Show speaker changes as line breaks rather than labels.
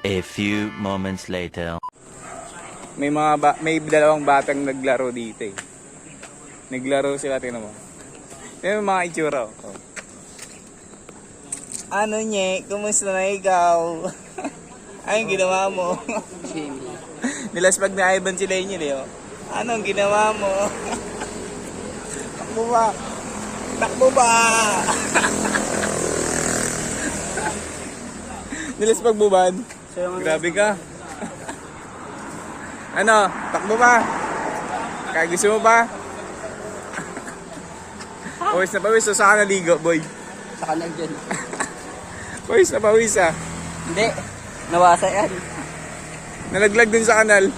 A few moments later.
May dalawang batang naglaro dito eh. Naglaro sila, tingnan mo. Yung mga itsura. Oh. Ano nye? Kumusta na ikaw? Anong ginawa mo? Nilaspag na Ivan sila yun eh. Oh. Anong ginawa mo? Takbo ba? Takbo ba? Nilaspag mo ba? Grabe ka. Ano? Takbo ba? Kaya gusto mo ba? Pawis na pawis. So, saan ka naligo, boy?
Sa kanal dyan.
Pawis na pawis ah.
Hindi. Nawasa yan.
Nalaglag dun sa kanal.